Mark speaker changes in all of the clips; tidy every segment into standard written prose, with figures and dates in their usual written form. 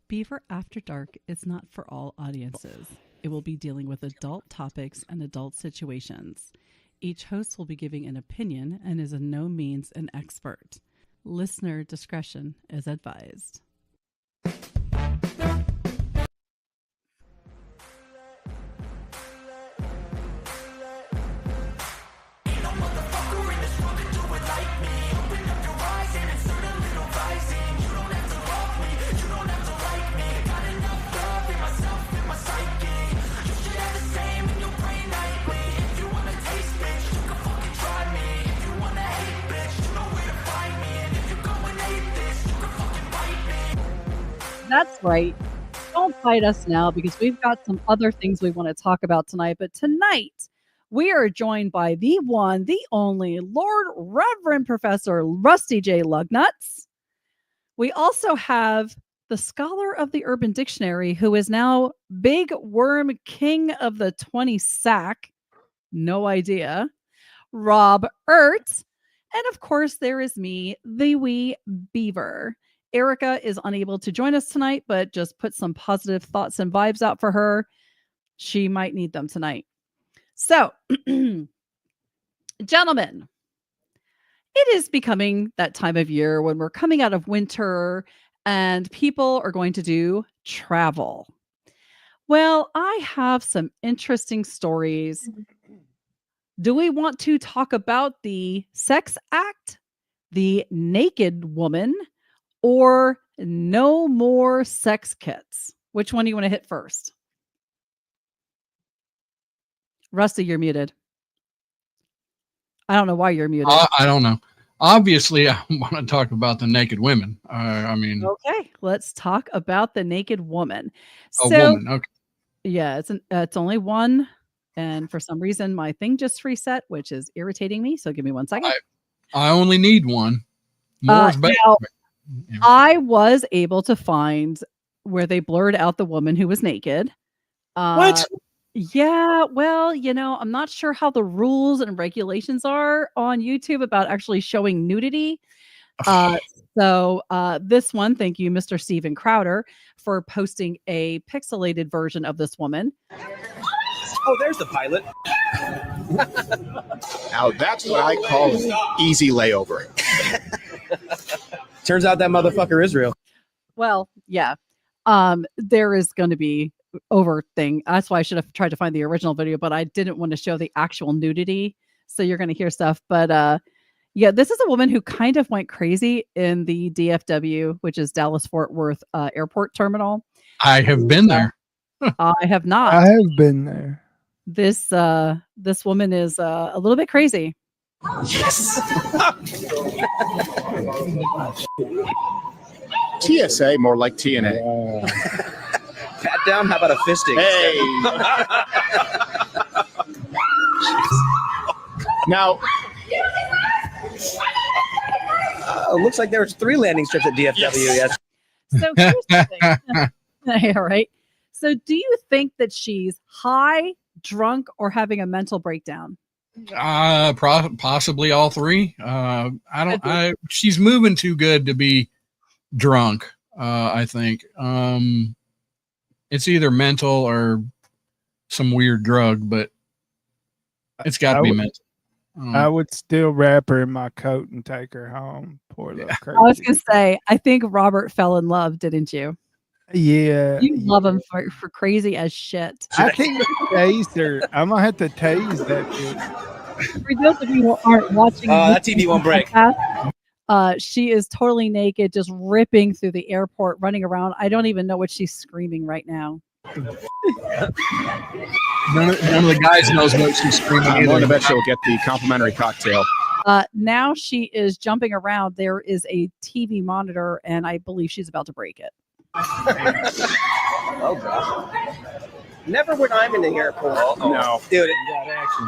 Speaker 1: Beaver After Dark is not for all audiences. It will be dealing with adult topics and adult situations. Each host will be giving an opinion and is in no means an expert. Listener discretion is advised. That's right. Don't fight us now because we've got some other things we want to talk about tonight. But tonight, we are joined by the one, the only Lord Reverend Professor Rusty J. Lugnuts. We also have the scholar of the Urban Dictionary, who is now Big Worm King of the 20 Sack. No idea. Rob Ertz. And of course, there is me, the wee beaver. Erica is unable to join us tonight, but just put some positive thoughts and vibes out for her. She might need them tonight. So, gentlemen, it is becoming that time of year when we're coming out of winter and people are going to do travel. Well, I have some interesting stories. Do we want to talk about the sex act, the naked woman, or no more sex kits? Which one do you want to hit first? Rusty, you're muted. I don't know why you're muted.
Speaker 2: I don't know. Obviously, I want to talk about the naked women.
Speaker 1: Okay, let's talk about the naked woman.
Speaker 2: Woman. Okay.
Speaker 1: Yeah, it's only one, and for some reason my thing just reset, which is irritating me. So give me 1 second.
Speaker 2: I only need one. More is better.
Speaker 1: Now, I was able to find where they blurred out the woman who was naked.
Speaker 2: What?
Speaker 1: Yeah, well, I'm not sure how the rules and regulations are on YouTube about actually showing nudity. So this one, thank you, Mr. Steven Crowder, for posting a pixelated version of this woman.
Speaker 3: Oh, there's the pilot.
Speaker 4: Now that's what I call an easy layover.
Speaker 3: Turns out that motherfucker is real.
Speaker 1: Well, yeah. There is going to be over thing. That's why I should have tried to find the original video, but I didn't want to show the actual nudity. So you're going to hear stuff. But yeah, this is a woman who kind of went crazy in the DFW, which is Dallas Fort Worth Airport Terminal.
Speaker 2: I have been there.
Speaker 1: I have not.
Speaker 5: I have been there.
Speaker 1: This woman is a little bit crazy.
Speaker 3: Yes.
Speaker 4: TSA, more like TNA.
Speaker 3: Pat down. How about a fisting?
Speaker 4: Hey. Now,
Speaker 3: looks like there was 3 landing strips at DFW. Yes.
Speaker 1: So here's the thing. Yeah, right. So do you think that she's high, drunk, or having a mental breakdown?
Speaker 2: Possibly all three. She's moving too good to be drunk. I think it's either mental or some weird drug, but it's got to be mental.
Speaker 5: I would still wrap her in my coat and take her home. Poor little crazy.
Speaker 1: I was gonna say, I think Robert fell in love, didn't you?
Speaker 5: Yeah.
Speaker 1: You love him for crazy as shit.
Speaker 5: I think tase her. I'm gonna have to tase that bitch.
Speaker 1: For those of you who aren't watching,
Speaker 3: that TV won't break.
Speaker 1: She is totally naked, just ripping through the airport, running around. I don't even know what she's screaming right now.
Speaker 2: None of the guys knows what she's screaming.
Speaker 4: I'm going to bet she'll get the complimentary cocktail.
Speaker 1: Now she is jumping around. There is a TV monitor, and I believe she's about to break it.
Speaker 3: Oh, God. Never when I'm in the airport.
Speaker 4: Oh, no.
Speaker 3: Dude,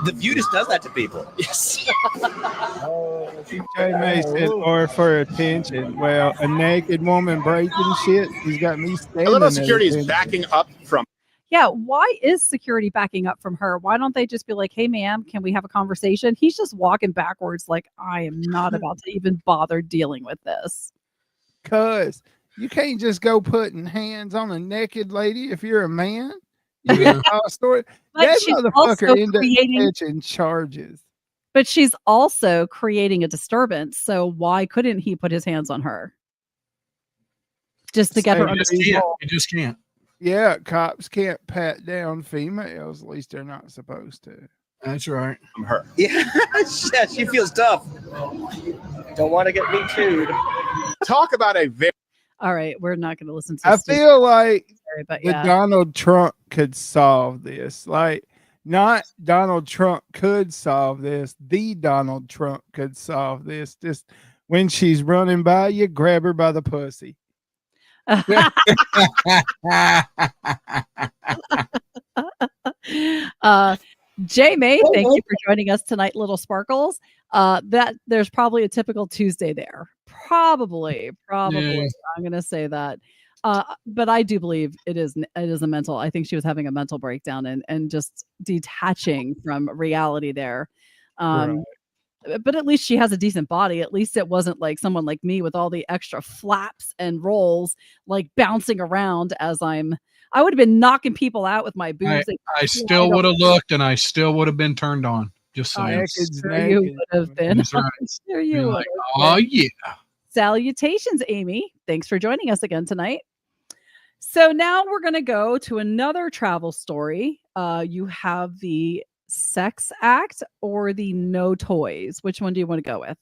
Speaker 3: the view just does that to people.
Speaker 4: Yes.
Speaker 5: TJ Mason, or for attention. Well, a naked woman breaking shit. He's got me standing.
Speaker 4: I love how security is backing up from.
Speaker 1: Yeah, why is security backing up from her? Why don't they just be like, hey, ma'am, can we have a conversation? He's just walking backwards like, I am not about to even bother dealing with this.
Speaker 5: Because You can't just go putting hands on a naked lady if you're a man. You
Speaker 2: Yeah.
Speaker 5: get our story.
Speaker 1: But
Speaker 5: That
Speaker 1: she's also
Speaker 5: motherfucker ended up
Speaker 1: creating
Speaker 5: catching charges.
Speaker 1: but she's also creating a disturbance, so why couldn't he put his hands on her? Just to get her
Speaker 5: Same
Speaker 1: under
Speaker 2: You
Speaker 1: control.
Speaker 2: just can't.
Speaker 5: Yeah, cops can't pat down females. At least they're not supposed to.
Speaker 2: That's right.
Speaker 4: I'm her.
Speaker 3: Yeah, yeah, she feels tough. Don't want to get me too.
Speaker 4: Talk about a very
Speaker 1: All right, we're not going to listen to
Speaker 5: I
Speaker 1: Steve's
Speaker 5: feel like
Speaker 1: story, but
Speaker 5: the
Speaker 1: yeah.
Speaker 5: Donald Trump could solve this. Like, not Donald Trump could solve this. The Donald Trump could solve this. Just when she's running by you, grab her by the pussy.
Speaker 1: Jay May, thank you for joining us tonight, Little Sparkles. That there's probably a typical Tuesday there. Probably.
Speaker 2: Yeah.
Speaker 1: I'm gonna say that. But I do believe it is a mental. I think she was having a mental breakdown and just detaching from reality there.
Speaker 5: Right.
Speaker 1: But at least she has a decent body. At least it wasn't like someone like me with all the extra flaps and rolls, like bouncing around as I would have been knocking people out with my boobs.
Speaker 2: I still would have looked, and I still would have been turned on. Just saying.
Speaker 5: Naked's
Speaker 1: Sure you
Speaker 5: naked.
Speaker 1: would have been.
Speaker 2: That's right.
Speaker 1: I'm sure
Speaker 2: Be
Speaker 1: you would
Speaker 2: like,
Speaker 1: have
Speaker 2: oh
Speaker 1: been.
Speaker 2: yeah.
Speaker 1: Salutations, Amy. Thanks for joining us again tonight. So now we're going to go to another travel story. You have the sex act or the no toys. Which one do you want to go with?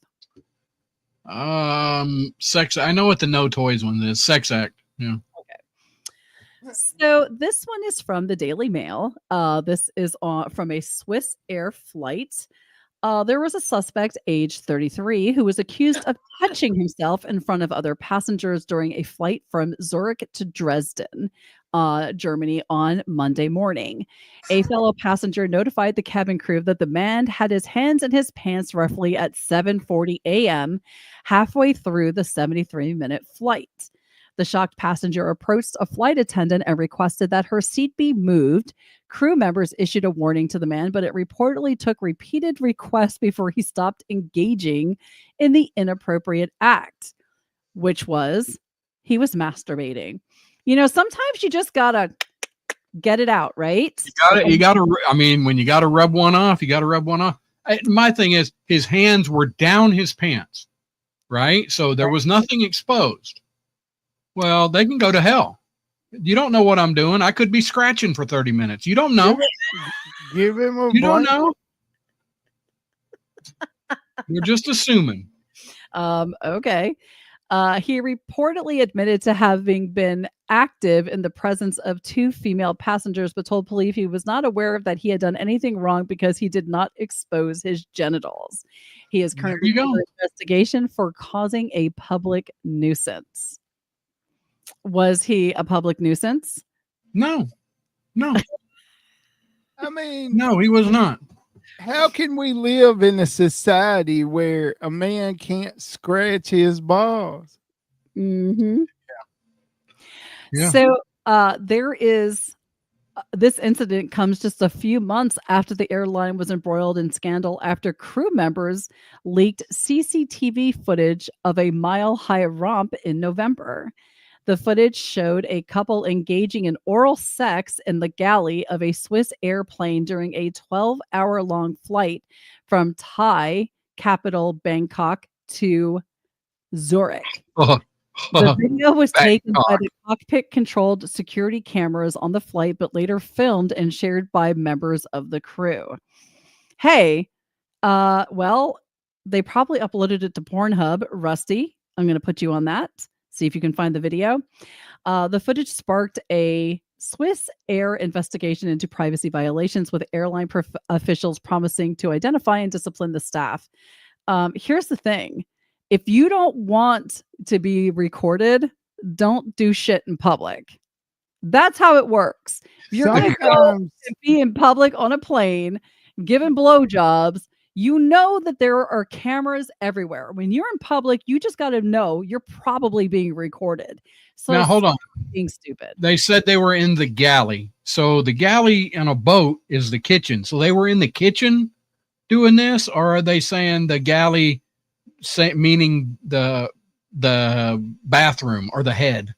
Speaker 2: Sex. I know what the no toys one is. Sex act. Yeah.
Speaker 1: So this one is from the Daily Mail. This is from a Swiss Air flight. There was a suspect, age 33, who was accused of touching himself in front of other passengers during a flight from Zurich to Dresden, Germany, on Monday morning. A fellow passenger notified the cabin crew that the man had his hands in his pants roughly at 7:40 a.m., halfway through the 73-minute flight. The shocked passenger approached a flight attendant and requested that her seat be moved. Crew members issued a warning to the man, but it reportedly took repeated requests before he stopped engaging in the inappropriate act, which was he was masturbating. You know, sometimes you just gotta get it out, right?
Speaker 2: You gotta. I mean, when you gotta rub one off, you gotta rub one off. My thing is, his hands were down his pants, right? So there was nothing exposed. Well, they can go to hell. You don't know what I'm doing. I could be scratching for 30 minutes. You don't know.
Speaker 5: Give him a
Speaker 2: You don't
Speaker 5: blanket.
Speaker 2: know. You're just assuming.
Speaker 1: Okay. He reportedly admitted to having been active in the presence of two female passengers, but told police he was not aware of that he had done anything wrong because he did not expose his genitals. He is currently under investigation for causing a public nuisance. Was he a public nuisance?
Speaker 2: No.
Speaker 5: I mean,
Speaker 2: No, he was not.
Speaker 5: how can we live in a society where a man can't scratch his balls?
Speaker 1: Mm-hmm.
Speaker 2: Yeah.
Speaker 1: So there is this incident comes just a few months after the airline was embroiled in scandal after crew members leaked CCTV footage of a mile-high romp in November. The footage showed a couple engaging in oral sex in the galley of a Swiss airplane during a 12-hour-long flight from Thai capital Bangkok to Zurich. The video was taken by the cockpit-controlled security cameras on the flight, but later filmed and shared by members of the crew. Hey, well, they probably uploaded it to Pornhub. Rusty, I'm going to put you on that. See if you can find the video. The footage sparked a Swiss Air investigation into privacy violations, with airline officials promising to identify and discipline the staff. Here's the thing. If you don't want to be recorded, don't do shit in public. That's how it works. If you're going to go and be in public on a plane, giving blowjobs, you know that there are cameras everywhere. When you're in public, you just got to know you're probably being recorded. So
Speaker 2: now, hold on.
Speaker 1: Being stupid.
Speaker 2: They said they were in the galley. So the galley in a boat is the kitchen. So they were in the kitchen doing this, or are they saying the galley, meaning the bathroom or the head?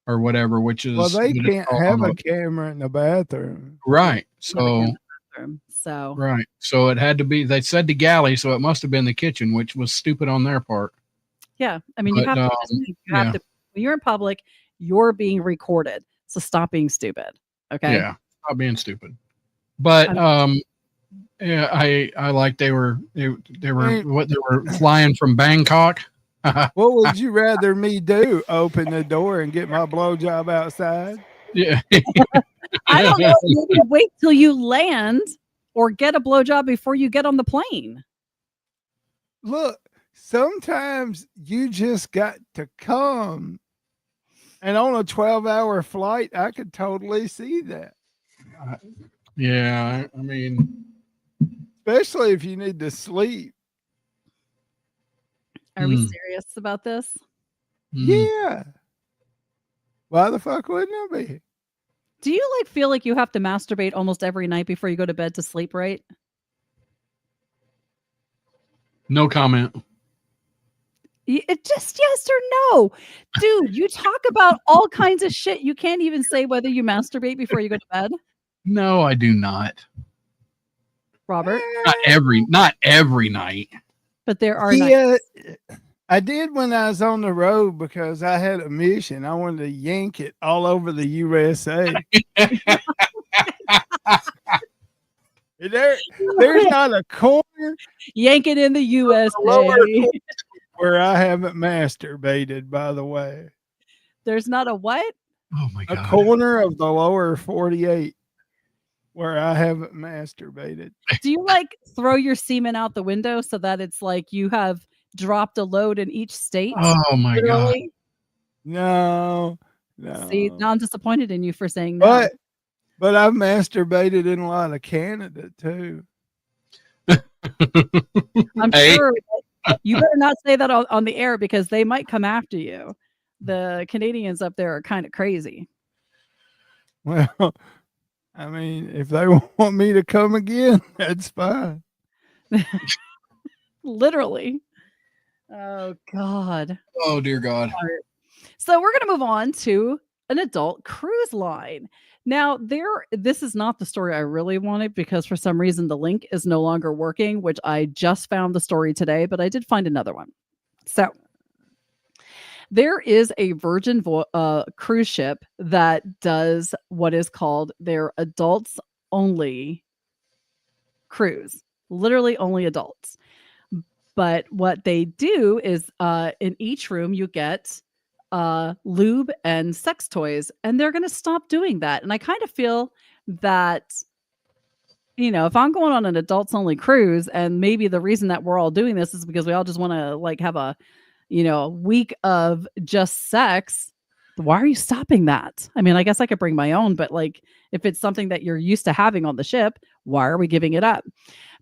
Speaker 2: or whatever, which is
Speaker 5: Well, they
Speaker 2: what it's
Speaker 5: can't
Speaker 2: called
Speaker 5: have
Speaker 2: on
Speaker 5: a camera in the bathroom.
Speaker 2: right.
Speaker 1: Never came
Speaker 2: So
Speaker 1: to the bathroom. So
Speaker 2: right. So it had to be. They said the galley, so it must have been the kitchen, which was stupid on their part.
Speaker 1: yeah, I mean, you
Speaker 2: But
Speaker 1: have to just think, you have
Speaker 2: yeah,
Speaker 1: to when you're in public, you're being recorded. So stop being stupid. Okay.
Speaker 2: yeah, not being stupid. But
Speaker 1: I'm-
Speaker 2: yeah, I like they were they were
Speaker 5: Hey.
Speaker 2: what they were flying from Bangkok.
Speaker 5: What would you rather me do? Open the door and get my blowjob outside?
Speaker 2: Yeah.
Speaker 1: I don't know. Maybe wait till you land or get a blowjob before you get on the plane.
Speaker 5: Look, sometimes you just got to come. And on a 12-hour flight, I could totally see that.
Speaker 2: Yeah, I mean,
Speaker 5: Especially if you need to sleep.
Speaker 1: Are we
Speaker 2: Hmm.
Speaker 1: serious about this?
Speaker 5: Yeah. Why the fuck wouldn't it be?
Speaker 1: Do you like feel like you have to masturbate almost every night before you go to bed to sleep, right?
Speaker 2: no comment.
Speaker 1: It just yes or no. Dude, you talk about all kinds of shit. You can't even say whether you masturbate before you go to bed.
Speaker 2: No, I do not.
Speaker 1: Robert,
Speaker 2: Not every night.
Speaker 1: but there are nights.
Speaker 5: Yeah, I did when I was on the road because I had a mission. I wanted to yank it all over the USA. There's not a corner
Speaker 1: Yank it in the USA.
Speaker 5: where I haven't masturbated, by the way.
Speaker 1: There's not a what?
Speaker 2: Oh my
Speaker 5: A
Speaker 2: god.
Speaker 5: corner of the lower 48 where I haven't masturbated.
Speaker 1: Do you like throw your semen out the window so that it's like you have dropped a load in each state?
Speaker 2: Oh my god.
Speaker 1: Literally?
Speaker 5: No.
Speaker 1: See, now I'm disappointed in you for saying no.
Speaker 5: But I've masturbated in a lot of Canada too.
Speaker 1: I'm
Speaker 2: Hey.
Speaker 1: sure you better not say that on the air because they might come after you. The Canadians up there are kind of crazy.
Speaker 5: Well, I mean, if they want me to come again, that's fine.
Speaker 1: Literally. Oh God.
Speaker 2: Oh dear God.
Speaker 1: So we're going to move on to an adult cruise line. Now, this is not the story I really wanted because for some reason the link is no longer working, which I just found the story today, but I did find another one. So there is a Virgin cruise ship that does what is called their adults only cruise, literally only adults. But what they do is in each room you get lube and sex toys, and they're going to stop doing that. And I kind of feel that, if I'm going on an adults only cruise, and maybe the reason that we're all doing this is because we all just want to like have a, week of just sex. Why are you stopping that? I mean, I guess I could bring my own, but like if it's something that you're used to having on the ship, why are we giving it up?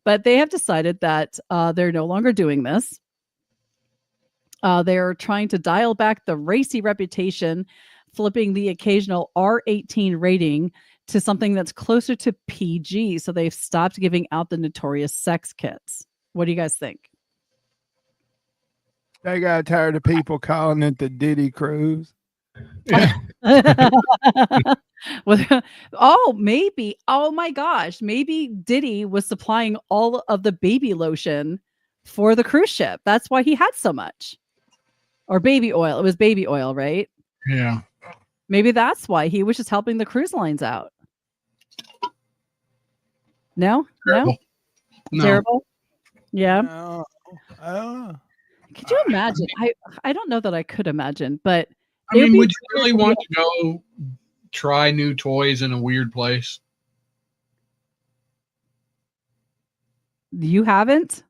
Speaker 1: But they have decided that they're no longer doing this. They're trying to dial back the racy reputation, flipping the occasional R18 rating to something that's closer to PG. So they've stopped giving out the notorious sex kits. What do you guys think?
Speaker 5: They got tired of people calling it the Diddy Cruise.
Speaker 2: Yeah.
Speaker 1: Maybe. Oh my gosh. Maybe Diddy was supplying all of the baby lotion for the cruise ship. That's why he had so much. Or baby oil. It was baby oil, right?
Speaker 2: Yeah.
Speaker 1: Maybe that's why he was just helping the cruise lines out. No?
Speaker 2: Terrible. No.
Speaker 1: Terrible? Yeah.
Speaker 5: No, I don't know.
Speaker 1: Could you imagine? I don't know that I could imagine, but
Speaker 2: I mean, would you really want to go try new toys in a weird place?
Speaker 1: You haven't?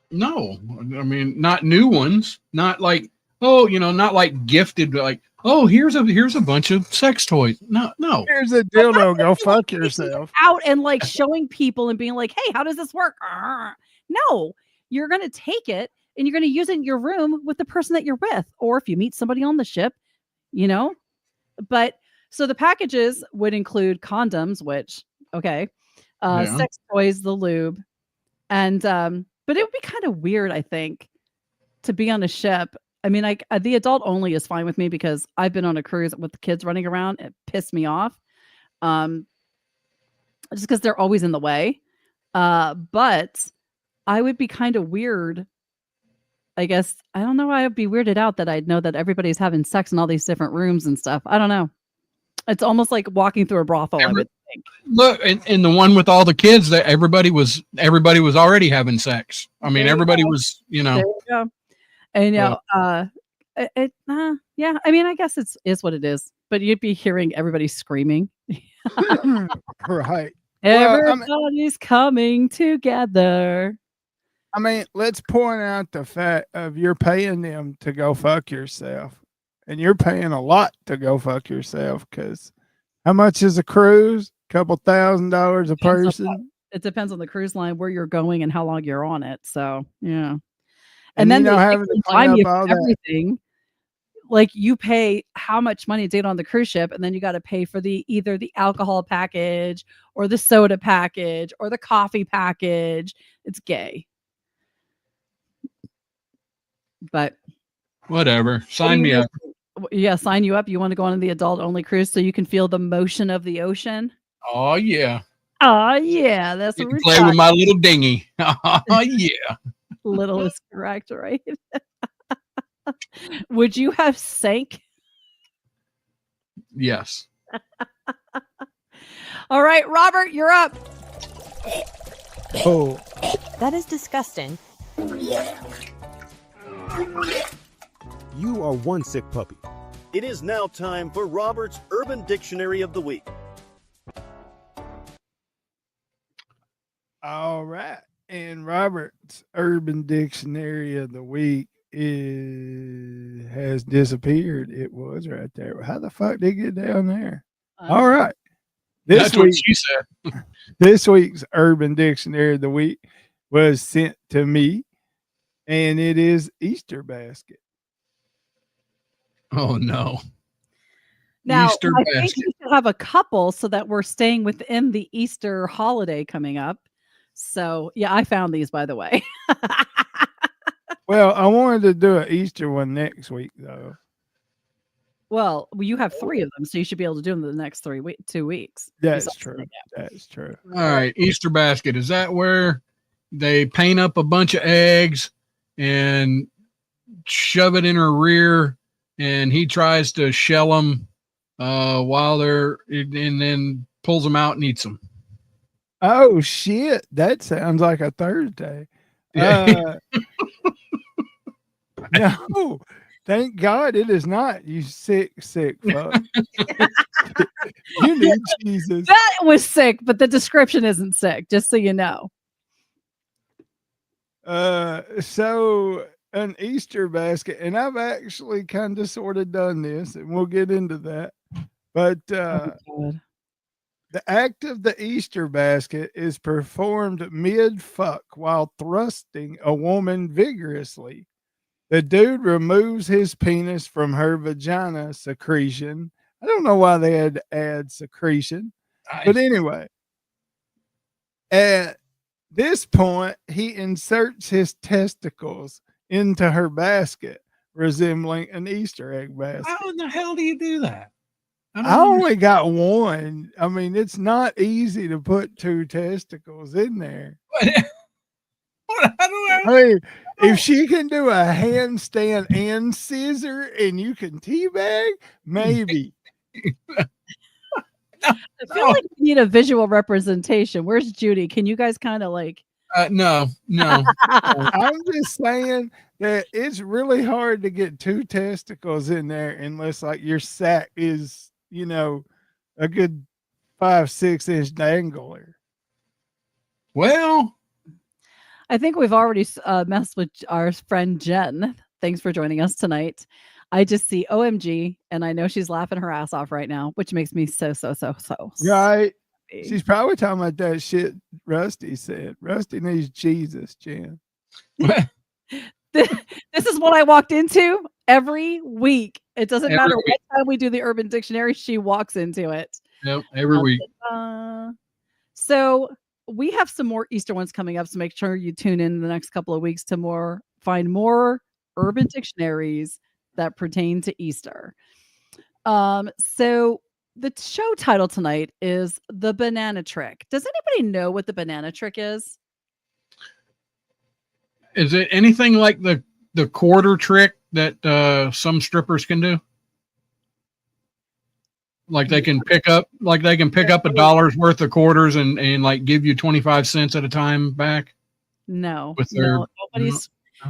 Speaker 2: No. I mean, not new ones. Not like, not like gifted, but like, here's a bunch of sex toys. No.
Speaker 5: Here's a dildo. Go fuck yourself.
Speaker 1: Out and like showing people and being like, hey, how does this work? No, you're going to take it and you're going to use it in your room with the person that you're with. Or if you meet somebody on the ship, But so the packages would include condoms, which, okay, sex toys, the lube. And, but it would be kind of weird, I think, to be on a ship I mean, the adult only is fine with me because I've been on a cruise with the kids running around. It pissed me off. Um, just because they're always in the way. But I would be kind of weird. I guess I don't know. I'd be weirded out that I'd know that everybody's having sex in all these different rooms and stuff. I don't know. It's almost like walking through a brothel, I would think.
Speaker 2: Look, in the one with all the kids, that everybody was already having sex. I mean,
Speaker 1: There you
Speaker 2: everybody
Speaker 1: go.
Speaker 2: was,
Speaker 1: There you go. And yeah. I mean, I guess is what it is. But you'd be hearing everybody screaming.
Speaker 5: Right.
Speaker 1: Everybody's coming together.
Speaker 5: I mean, let's point out the fact of you're paying them to go fuck yourself, and you're paying a lot to go fuck yourself. Because how much is a cruise? Couple $1,000s a person.
Speaker 1: It depends on the cruise line, where you're going, and how long you're on it. So yeah,
Speaker 5: And
Speaker 1: then
Speaker 5: you know,
Speaker 1: they
Speaker 5: having to
Speaker 1: time
Speaker 5: clean
Speaker 1: you
Speaker 5: up all
Speaker 1: for
Speaker 5: that.
Speaker 1: everything. Like you pay how much money to get on the cruise ship, and then you got to pay for either the alcohol package or the soda package or the coffee package. It's gay. But
Speaker 2: whatever.
Speaker 1: what do
Speaker 2: Sign
Speaker 1: you
Speaker 2: me
Speaker 1: guys
Speaker 2: up.
Speaker 1: think? Yeah, sign you up. You want to go on the adult only cruise so you can feel the motion of the ocean?
Speaker 2: Oh yeah.
Speaker 1: Oh yeah, that's
Speaker 2: You
Speaker 1: what
Speaker 2: can
Speaker 1: we're
Speaker 2: play with my little dinghy. Oh yeah.
Speaker 1: little is correct, right? Would you have sank?
Speaker 2: Yes.
Speaker 1: All right, Robert, you're up.
Speaker 5: Oh,
Speaker 6: That is disgusting.
Speaker 7: You are one sick puppy.
Speaker 8: It is now time for Robert's Urban Dictionary of the Week.
Speaker 5: all right. And Robert's Urban Dictionary of the Week has disappeared. It was right there. How the fuck did it get down there? All right.
Speaker 2: That's what she said.
Speaker 5: This week's Urban Dictionary of the Week was sent to me, and it is Easter basket.
Speaker 2: Oh no.
Speaker 1: Now,
Speaker 2: Easter
Speaker 1: I think
Speaker 2: basket.
Speaker 1: you should have a couple so that we're staying within the Easter holiday coming up. So, yeah, I found these, by the way.
Speaker 5: Well, I wanted to do an Easter one next week, though.
Speaker 1: Well, you have 3 of them, so you should be able to do them in the next 2 weeks.
Speaker 5: That's
Speaker 1: Besides
Speaker 5: true.
Speaker 1: that.
Speaker 5: That's true.
Speaker 2: All right, Easter basket. Is that where they paint up a bunch of eggs and shove it in her rear, and he tries to shell them while they're, and then pulls them out and eats them?
Speaker 5: Oh shit! That sounds like a Thursday. No, thank God it is not. You sick fuck. You need Jesus.
Speaker 1: That was sick, but the description isn't sick, just so you know.
Speaker 5: So an Easter basket, and I've actually kind of sort of done this, and we'll get into that. But
Speaker 1: God.
Speaker 5: the act of the Easter basket is performed mid-fuck while thrusting a woman vigorously. The dude removes his penis from her vagina secretion. I don't know why they had to add secretion, but anyway. At this point, he inserts his testicles into her basket, resembling an Easter egg basket.
Speaker 2: How in the hell do you do that?
Speaker 5: I only got one. I mean, it's not easy to put 2 testicles in there. I mean, if she can do a handstand and scissor and you can teabag, maybe.
Speaker 1: I feel like we need a visual representation. Where's Judy? Can you guys kind of like
Speaker 2: No.
Speaker 5: I'm just saying that it's really hard to get 2 testicles in there unless like your sack is, a good 5-6 inch dangler.
Speaker 2: Well,
Speaker 1: I think we've already messed with our friend Jen. Thanks for joining us tonight. I just see OMG, and I know she's laughing her ass off right now, which makes me so.
Speaker 5: Right.
Speaker 1: happy.
Speaker 5: She's probably talking about that shit Rusty said. Rusty needs Jesus, Jen.
Speaker 1: This is what I walked into every week. It doesn't matter what time we do the Urban Dictionary, she walks into it.
Speaker 2: Yep, every week.
Speaker 1: So we have some more Easter ones coming up, so make sure you tune in the next couple of weeks to find more Urban Dictionaries that pertain to Easter. So the show title tonight is The Banana Trick. Does anybody know what the banana trick is?
Speaker 2: Is it anything like the quarter trick that some strippers can do? Like they can pick up $1 worth of quarters and like give you 25 cents at a time back
Speaker 1: No,
Speaker 2: with their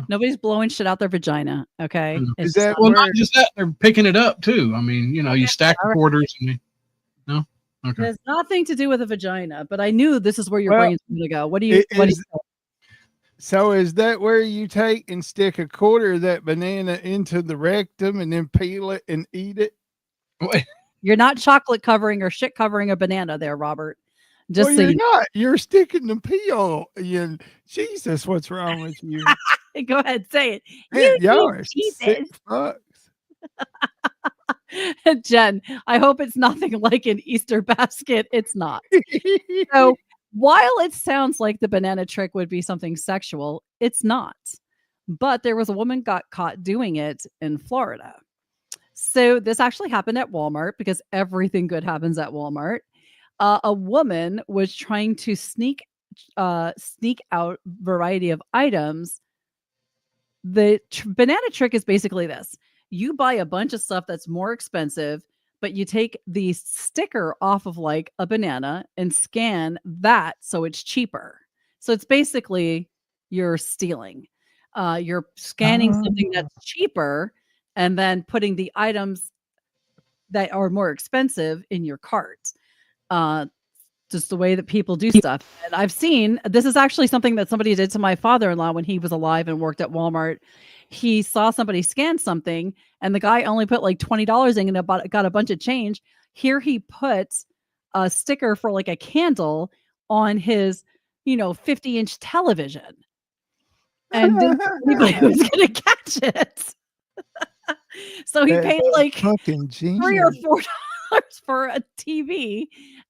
Speaker 1: nobody's blowing shit out their vagina. Okay,
Speaker 5: Is
Speaker 1: it's
Speaker 5: that
Speaker 1: just
Speaker 2: well,
Speaker 5: where
Speaker 2: not just that, they're picking it up too. I mean, you know, you stack the
Speaker 1: all right.
Speaker 2: quarters and no?
Speaker 1: It
Speaker 2: Okay.
Speaker 1: has nothing to do with a vagina, but I knew this is where your
Speaker 5: Well,
Speaker 1: brain's going to go. What do you?
Speaker 5: so is that where you take and stick a quarter of that banana into the rectum and then peel it and eat it?
Speaker 1: You're not chocolate covering or shit covering a banana there, Robert. Just
Speaker 5: Well,
Speaker 1: so
Speaker 5: you're
Speaker 1: you know.
Speaker 5: not. You're sticking the peel. Jesus, what's wrong with you?
Speaker 1: Go ahead, say it.
Speaker 5: Man,
Speaker 1: You
Speaker 5: y'all
Speaker 1: need
Speaker 5: are sick
Speaker 1: Jesus.
Speaker 5: fucks.
Speaker 1: Jen, I hope it's nothing like an Easter basket. It's not. So while it sounds like the banana trick would be something sexual, it's not. But there was a woman got caught doing it in Florida. So this actually happened at Walmart because everything good happens at Walmart. A woman was trying to sneak out variety of items. The banana trick is basically this: you buy a bunch of stuff that's more expensive, but you take the sticker off of like a banana and scan that so it's cheaper. So it's basically you're stealing. You're scanning something
Speaker 5: Oh.
Speaker 1: that's cheaper and then putting the items that are more expensive in your cart. Just the way that people do stuff. And I've seen this is actually something that somebody did to my father-in-law when he was alive and worked at Walmart. He saw somebody scan something and the guy only put like $20 in and got a bunch of change. Here he put a sticker for like a candle on his, 50-inch television. And didn't think anybody was going to catch it. So he paid like
Speaker 5: fucking
Speaker 1: $3 or
Speaker 5: genius.
Speaker 1: $4 for a TV.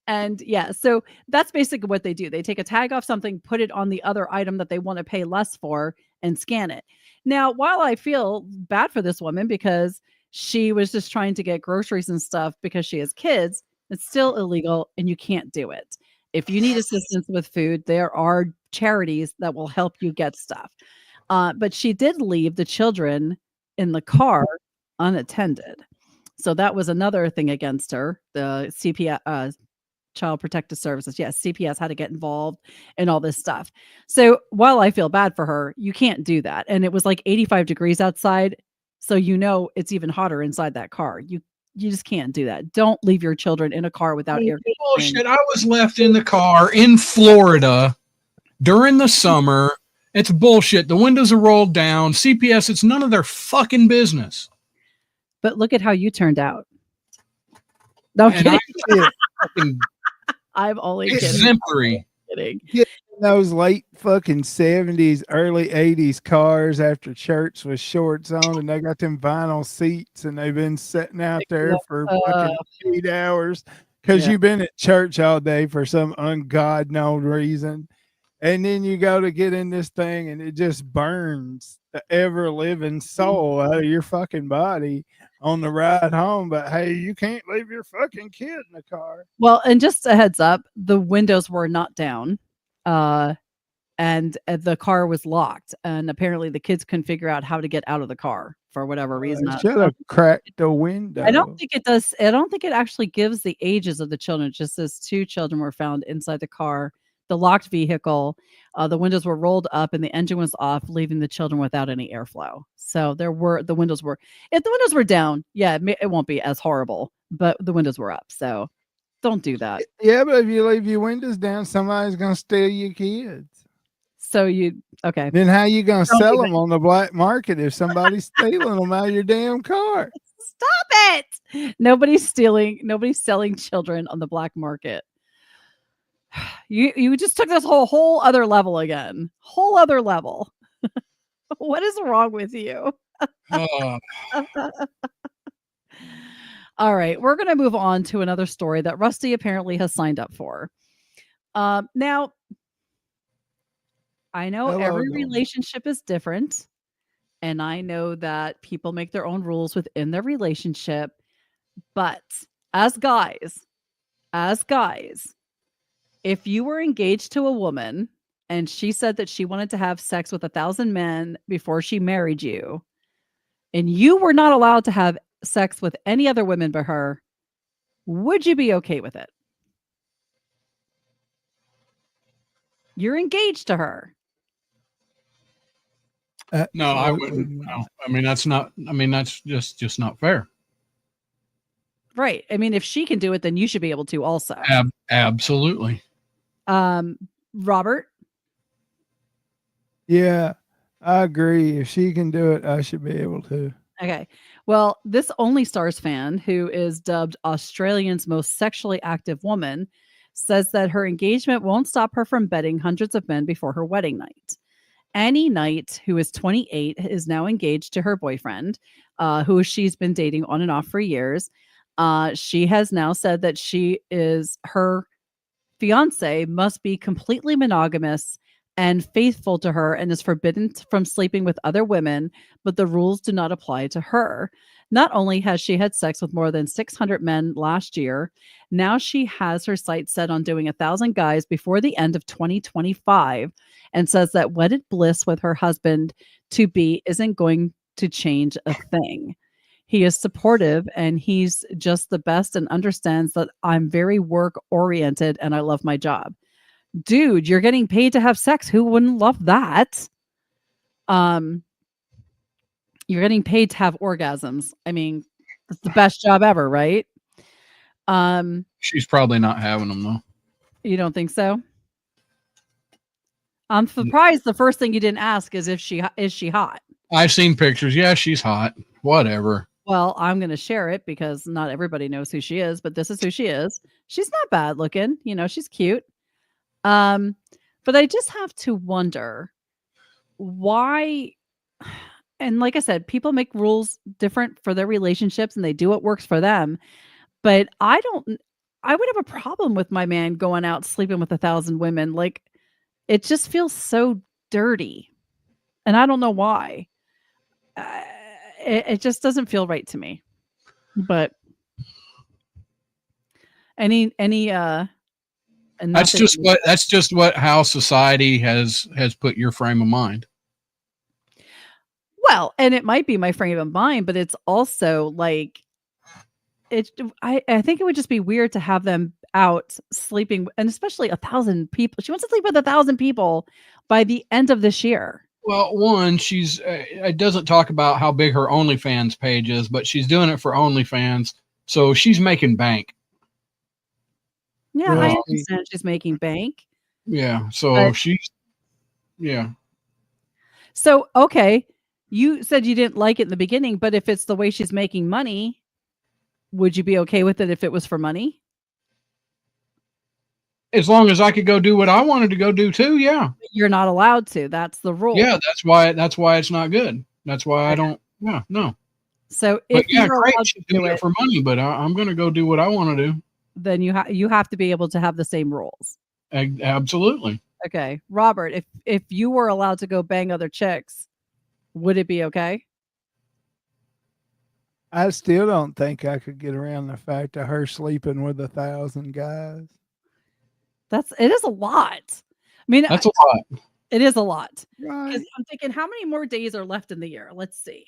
Speaker 1: And yeah, so that's basically what they do. They take a tag off something, put it on the other item that they want to pay less for, and scan it. Now, while I feel bad for this woman because she was just trying to get groceries and stuff because she has kids, it's still illegal and you can't do it. If you need assistance with food, there are charities that will help you get stuff. But she did leave the children in the car unattended. So that was another thing against her. The CPS, Child Protective Services. Yes, CPS had to get involved and all this stuff. So while I feel bad for her, you can't do that. And it was like 85 degrees outside. So it's even hotter inside that car. You just can't do that. Don't leave your children in a car without air conditioning.
Speaker 2: Bullshit. I was left in the car in Florida during the summer. It's bullshit. The windows are rolled down. CPS, it's none of their fucking business.
Speaker 1: But look at how you turned out. No
Speaker 2: And
Speaker 1: kidding. I'm only
Speaker 2: exemplary.
Speaker 1: kidding.
Speaker 5: Those late fucking 70s, early 80s cars after church with shorts on, and they got them vinyl seats, and they've been sitting out there for fucking 8 hours because you've been at church all day for some ungod known reason. And then you go to get in this thing and it just burns the ever living soul out of your fucking body on the ride home. But hey, you can't leave your fucking kid in the car.
Speaker 1: Well, and just a heads up, the windows were not down. And the car was locked. And apparently the kids couldn't figure out how to get out of the car for whatever reason.
Speaker 5: Should have cracked the window.
Speaker 1: I don't think it does. I don't think it actually gives the ages of the children. It just says 2 children were found inside the car. The locked vehicle, the windows were rolled up and the engine was off, leaving the children without any airflow. So if the windows were down, it won't be as horrible, but the windows were up. So don't do that.
Speaker 5: Yeah, but if you leave your windows down, somebody's going to steal your kids.
Speaker 1: So okay.
Speaker 5: Then how you going to sell them on the black market if somebody's stealing them out of your damn car?
Speaker 1: Stop it. Nobody's selling children on the black market. You just took this whole other level again. Whole other level. What is wrong with you? All right, we're going to move on to another story that Rusty apparently has signed up for. Now, I know every relationship is different, And I know that people make their own rules within their relationship, but as guys, if you were engaged to a woman and she said that she wanted to have sex with 1,000 men before she married you, and you were not allowed to have sex with any other women but her, would you be okay with it? You're engaged to her.
Speaker 2: No, I
Speaker 5: Absolutely
Speaker 2: wouldn't.
Speaker 5: not.
Speaker 2: No. I mean, that's not. I mean, that's just not fair.
Speaker 1: Right. I mean, if she can do it, then you should be able to also.
Speaker 2: Absolutely.
Speaker 1: Robert?
Speaker 5: Yeah, I agree. If she can do it, I should be able to.
Speaker 1: Okay. Well, this Only Stars fan, who is dubbed Australian's most sexually active woman, says that her engagement won't stop her from bedding hundreds of men before her wedding night. Annie Knight, who is 28, is now engaged to her boyfriend, who she's been dating on and off for years. She has now said that her fiance must be completely monogamous and faithful to her and is forbidden from sleeping with other women, but the rules do not apply to her. Not only has she had sex with more than 600 men last year, now she has her sights set on doing 1,000 guys before the end of 2025 and says that wedded bliss with her husband to be isn't going to change a thing. He is supportive and he's just the best and understands that I'm very work oriented and I love my job. Dude, you're getting paid to have sex. Who wouldn't love that? You're getting paid to have orgasms. I mean, it's the best job ever, right?
Speaker 2: She's probably not having them though.
Speaker 1: You don't think so? I'm surprised the first thing you didn't ask is if she hot.
Speaker 2: I've seen pictures. Yeah, she's hot. Whatever.
Speaker 1: Well, I'm going to share it because not everybody knows who she is, but this is who she is. She's not bad looking, she's cute. But I just have to wonder why, and like I said, people make rules different for their relationships and they do what works for them. But I would have a problem with my man going out sleeping with 1,000 women. Like, it just feels so dirty. And I don't know why. It just doesn't feel right to me. But and
Speaker 2: that's just how society has put your frame of mind.
Speaker 1: Well, and it might be my frame of mind, but it's also like I think it would just be weird to have them out sleeping, and especially 1,000 people. She wants to sleep with 1,000 people by the end of this year.
Speaker 2: Well, one, she's it doesn't talk about how big her OnlyFans page is, but she's doing it for OnlyFans, so she's making bank.
Speaker 1: Yeah, I understand she's making bank.
Speaker 2: Yeah, so yeah.
Speaker 1: So, okay, you said you didn't like it in the beginning, but if it's the way she's making money, would you be okay with it if it was for money?
Speaker 2: As long as I could go do what I wanted to go do too, yeah.
Speaker 1: You're not allowed to. That's the rule.
Speaker 2: Yeah, that's why it's not good. That's why I don't. Yeah, no.
Speaker 1: So if you're
Speaker 2: great,
Speaker 1: allowed
Speaker 2: she's
Speaker 1: to do
Speaker 2: doing it for money, but I'm going to go do what I want to do.
Speaker 1: then you have to be able to have the same rules.
Speaker 2: Absolutely.
Speaker 1: Okay, Robert, if you were allowed to go bang other chicks, would it be okay?
Speaker 5: I still don't think I could get around the fact of her sleeping with 1,000 guys.
Speaker 1: It is a lot. I mean,
Speaker 2: that's a lot.
Speaker 1: It is a lot.
Speaker 5: Right.
Speaker 1: Because I'm thinking, how many more days are left in the year? Let's see.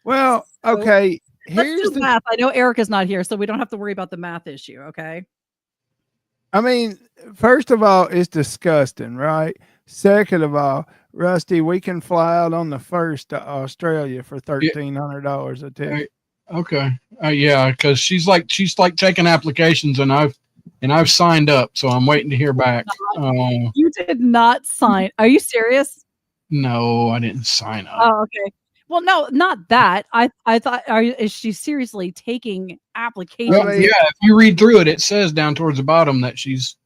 Speaker 5: Well, okay.
Speaker 1: Let's do math. I know Eric is not here, so we don't have to worry about the math issue. Okay.
Speaker 5: I mean, first of all, it's disgusting, right? Second of all, Rusty, we can fly out on the 1st to Australia for $1,300 a ticket.
Speaker 2: Okay. Yeah, because she's like taking applications, and I've signed up, so I'm waiting to hear back.
Speaker 1: You did not sign. Are you serious?
Speaker 2: No, I didn't sign up.
Speaker 1: Oh, okay. Well, no, not that. I thought, is she seriously taking applications?
Speaker 2: Well, yeah, if you read through it, it says down towards the bottom that she's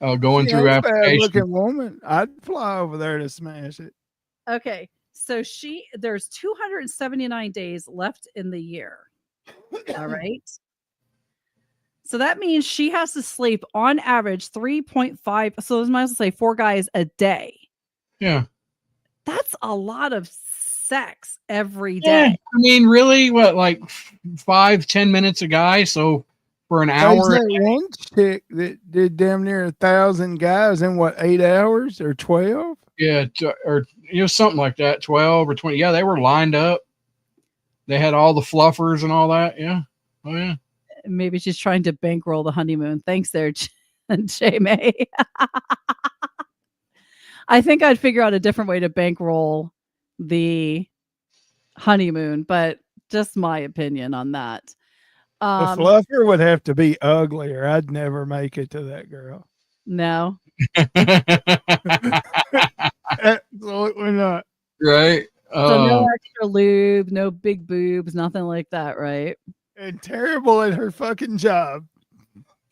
Speaker 2: going through applications.
Speaker 5: Looking woman, I'd fly over there to smash it.
Speaker 1: Okay, so there's 279 days left in the year. All right. So that means she has to sleep on average 3.5. So I might as well say 4 guys a day.
Speaker 2: Yeah.
Speaker 1: That's a lot of sex every
Speaker 2: Yeah,
Speaker 1: day.
Speaker 2: I mean, really, what, like 5-10 minutes a guy? So for an
Speaker 5: There's
Speaker 2: hour,
Speaker 5: that one chick that did damn near 1,000 guys in what, 8 hours or 12?
Speaker 2: yeah, or something like that, 12 or 20. Yeah, they were lined up. They had all the fluffers and all that. Yeah, oh yeah.
Speaker 1: Maybe she's trying to bankroll the honeymoon. Thanks there, Jay May. I think I'd figure out a different way to bankroll the honeymoon, but just my opinion on that.
Speaker 5: The fluffer would have to be ugly, or I'd never make it to that girl.
Speaker 1: No.
Speaker 5: Absolutely not.
Speaker 2: Right.
Speaker 1: So no extra lube, no big boobs, nothing like that, right?
Speaker 5: And terrible at her fucking job.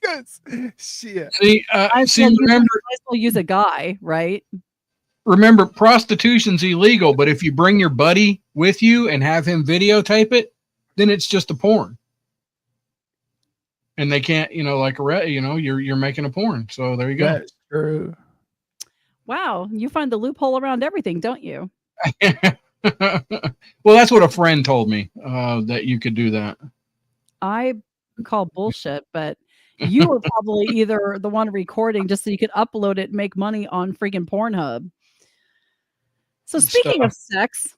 Speaker 5: Yes. Shit.
Speaker 2: See,
Speaker 1: Might as well use a guy, right?
Speaker 2: Remember, prostitution's illegal, but if you bring your buddy with you and have him videotape it, then it's just a porn. And they can't, like you're making a porn. So there you go.
Speaker 5: That's true.
Speaker 1: Wow, you find the loophole around everything, don't you?
Speaker 2: Well, that's what a friend told me, that you could do that.
Speaker 1: I call bullshit, but you were probably either the one recording just so you could upload it and make money on freaking Pornhub. So speaking of sex,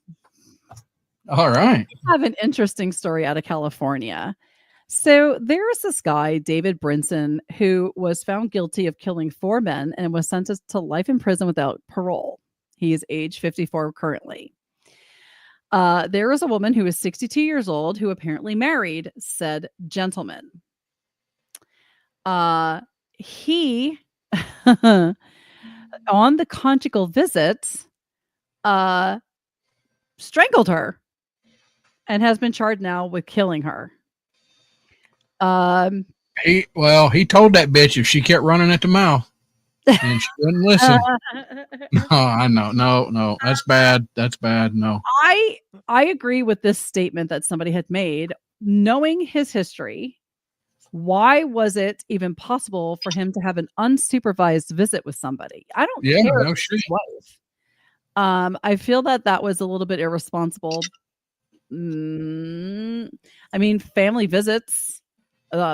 Speaker 2: all right,
Speaker 1: I have an interesting story out of California. So there's this guy, David Brinson, who was found guilty of killing 4 men and was sentenced to life in prison without parole. He is age 54 currently. There is a woman who is 62 years old who apparently married said gentleman. He, on the conjugal visit, strangled her and has been charged now with killing her.
Speaker 2: He told that bitch if she kept running at the mouth and she wouldn't listen. I know. No, that's bad. That's bad. No.
Speaker 1: I agree with this statement that somebody had made. Knowing his history, why was it even possible for him to have an unsupervised visit with somebody? I don't care.
Speaker 2: No shit.
Speaker 1: His wife. I feel that was a little bit irresponsible. I mean, family visits.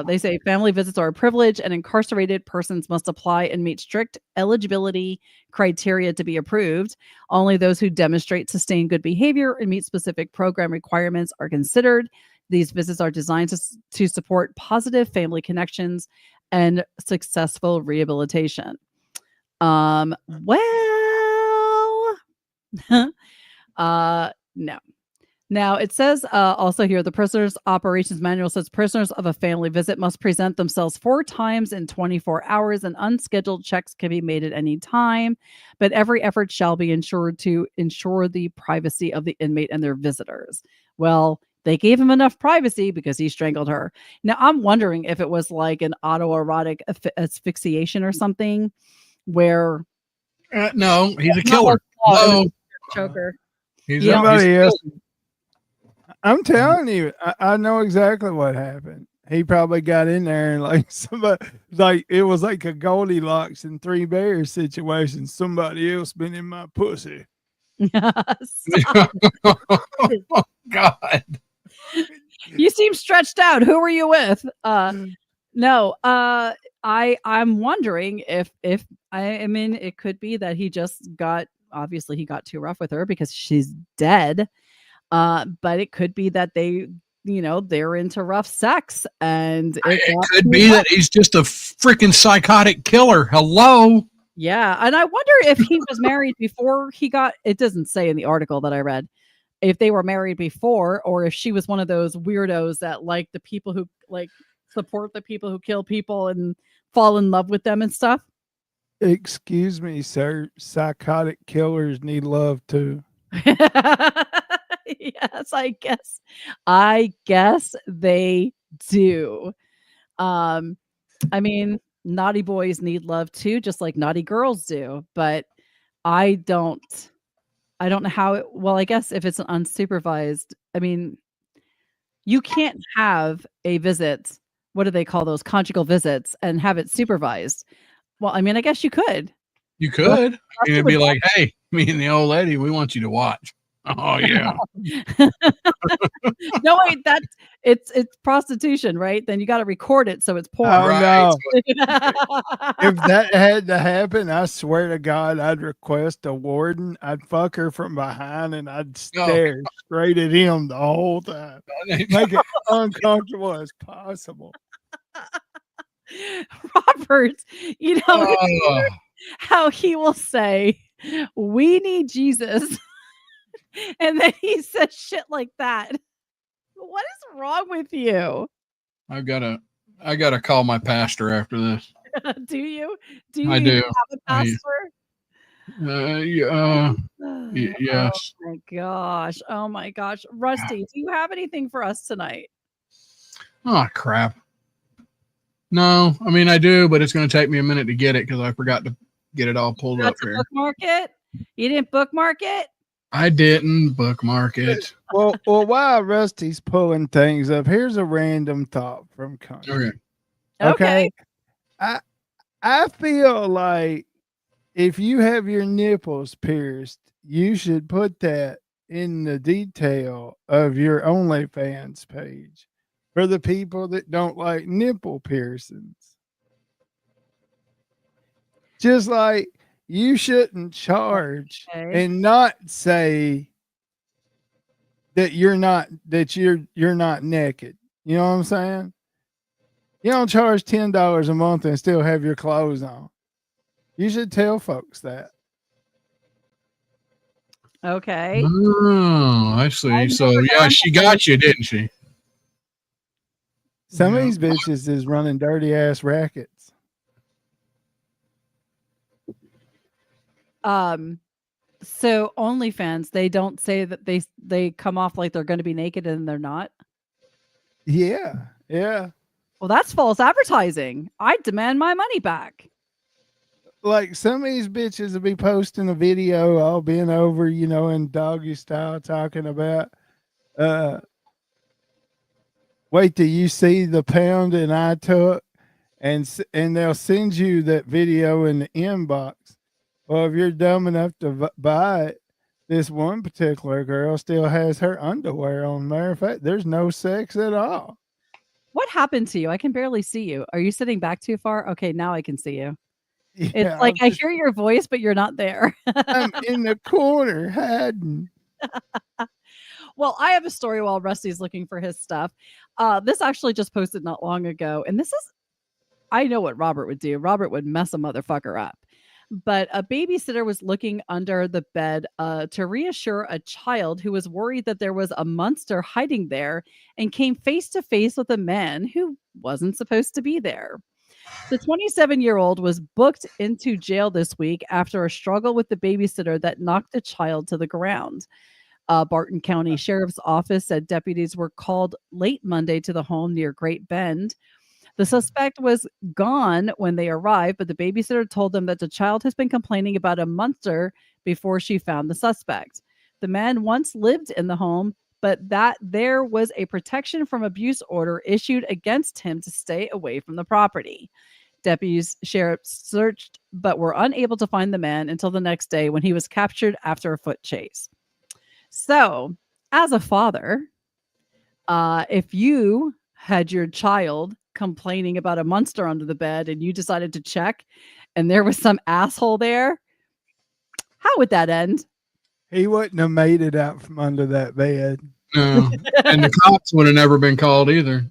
Speaker 1: They say family visits are a privilege, and incarcerated persons must apply and meet strict eligibility criteria to be approved. Only those who demonstrate sustained good behavior and meet specific program requirements are considered. These visits are designed to support positive family connections and successful rehabilitation. No. Now, it says also here, the prisoner's operations manual says prisoners of a family visit must present themselves 4 times in 24 hours, and unscheduled checks can be made at any time, but every effort shall be ensured to ensure the privacy of the inmate and their visitors. Well, they gave him enough privacy because he strangled her. Now, I'm wondering if it was like an autoerotic asphyxiation or something where...
Speaker 2: no, he's a killer. No.
Speaker 1: Choker.
Speaker 2: He's
Speaker 5: somebody else. I'm telling you, I know exactly what happened. He probably got in there and like somebody, like it was like a Goldilocks and 3 Bears situation. Somebody else been in my pussy.
Speaker 2: Oh, God.
Speaker 1: You seem stretched out. Who were you with? No. I'm wondering if I mean, it could be that he just obviously he got too rough with her because she's dead. But it could be that they're into rough sex, and
Speaker 2: it could be that he's just a freaking psychotic killer. Hello.
Speaker 1: Yeah. And I wonder if he was married before it doesn't say in the article that I read, if they were married before, or if she was one of those weirdos that like the people who like support the people who kill people and fall in love with them and stuff.
Speaker 5: Excuse me, sir. Psychotic killers need love too.
Speaker 1: Yes, I guess they do. I mean, naughty boys need love too, just like naughty girls do, but I don't know how I guess if it's an unsupervised, I mean, you can't have a visit, what do they call those, conjugal visits, and have it supervised. Well, I mean, I guess you could.
Speaker 2: You could. It'd be like, hey, me and the old lady, we want you to watch. Oh yeah.
Speaker 1: No, wait, that's it's prostitution, right? Then you got to record it so it's porn.
Speaker 5: Oh
Speaker 2: Right.
Speaker 5: no. If that had to happen, I swear to God, I'd request a warden. I'd fuck her from behind and I'd stare straight at him the whole time. Make it uncomfortable as possible.
Speaker 1: Robert, you know
Speaker 2: Oh,
Speaker 1: how he will say, "We need Jesus," and then he says shit like that. What is wrong with you?
Speaker 2: I gotta call my pastor after this.
Speaker 1: Do you? Do you
Speaker 2: I
Speaker 1: even
Speaker 2: do.
Speaker 1: have a pastor?
Speaker 2: Yeah,
Speaker 1: Oh
Speaker 2: yes.
Speaker 1: my gosh. Oh my gosh. Rusty, do you have anything for us tonight?
Speaker 2: Oh crap. No, I mean I do, but it's going to take me a minute to get it because I forgot to get it all pulled up
Speaker 1: That's a
Speaker 2: here.
Speaker 1: bookmark it? You didn't bookmark it?
Speaker 2: I didn't bookmark it.
Speaker 5: Well, while Rusty's pulling things up, here's a random thought from Connie.
Speaker 2: Okay.
Speaker 1: Okay.
Speaker 5: I feel like if you have your nipples pierced, you should put that in the detail of your OnlyFans page for the people that don't like nipple piercings. Just like you shouldn't charge
Speaker 1: Okay.
Speaker 5: and not say that you're not naked. You know what I'm saying? You don't charge $10 a month and still have your clothes on. You should tell folks that.
Speaker 1: Okay.
Speaker 2: Oh, I see.
Speaker 1: I've
Speaker 2: So
Speaker 1: never
Speaker 2: yeah,
Speaker 1: done
Speaker 2: she
Speaker 1: that.
Speaker 2: got you, didn't she?
Speaker 5: Some of
Speaker 2: Yeah.
Speaker 5: these bitches is running dirty ass rackets.
Speaker 1: So OnlyFans, they don't say that they come off like they're going to be naked and they're not.
Speaker 5: Yeah. Yeah.
Speaker 1: Well, that's false advertising. I demand my money back.
Speaker 5: Like some of these bitches will be posting a video all being over, in doggy style talking about wait till you see the pounding I took and they'll send you that video in the inbox. Well, if you're dumb enough to buy it, this one particular girl still has her underwear on. Matter of fact, there's no sex at all.
Speaker 1: What happened to you? I can barely see you. Are you sitting back too far? Okay, now I can see you. It's
Speaker 5: Yeah,
Speaker 1: like I hear your voice, but you're not there.
Speaker 5: I'm in the corner hiding.
Speaker 1: Well, I have a story while Rusty's looking for his stuff. This actually just posted not long ago, and this is I know what Robert would do. Robert would mess a motherfucker up. But a babysitter was looking under the bed to reassure a child who was worried that there was a monster hiding there and came face to face with a man who wasn't supposed to be there. The 27-year-old was booked into jail this week after a struggle with the babysitter that knocked the child to the ground. Barton County Sheriff's Office said deputies were called late Monday to the home near Great Bend. The suspect was gone when they arrived, but the babysitter told them that the child has been complaining about a monster before she found the suspect. The man once lived in the home, but that there was a protection from abuse order issued against him to stay away from the property. Deputies sheriff searched but were unable to find the man until the next day when he was captured after a foot chase. So, as a father, if you had your child complaining about a monster under the bed and you decided to check and there was some asshole there, how would that end?
Speaker 5: He wouldn't have made it out from under that bed.
Speaker 2: No, and the cops would have never been called either.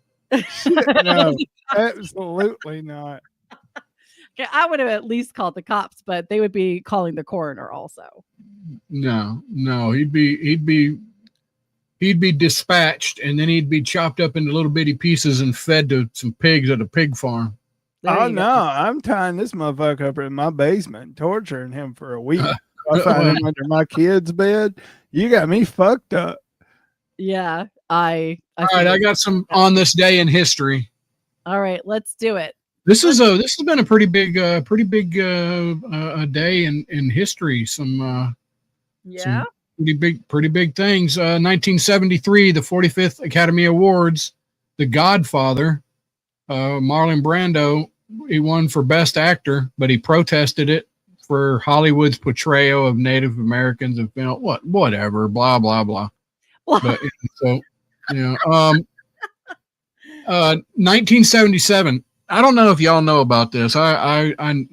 Speaker 5: No, absolutely not.
Speaker 1: Okay, I would have at least called the cops, but they would be calling the coroner also.
Speaker 2: No, he'd be dispatched and then he'd be chopped up into little bitty pieces and fed to some pigs at a pig farm.
Speaker 1: There
Speaker 5: Oh
Speaker 1: you
Speaker 5: no,
Speaker 1: go.
Speaker 5: I'm tying this motherfucker up in my basement and torturing him for a week. I find him under my kid's bed. You got me fucked up.
Speaker 1: Yeah, I
Speaker 2: All right, I got some on this day in history.
Speaker 1: All right, let's do it.
Speaker 2: This has been a pretty big day in history. Some
Speaker 1: Yeah.
Speaker 2: pretty big things. 1973, the 45th Academy Awards, The Godfather, Marlon Brando, he won for Best Actor, but he protested it for Hollywood's portrayal of Native Americans in film. Whatever, blah blah blah. But so, 1977. I don't know if y'all know about this. I'm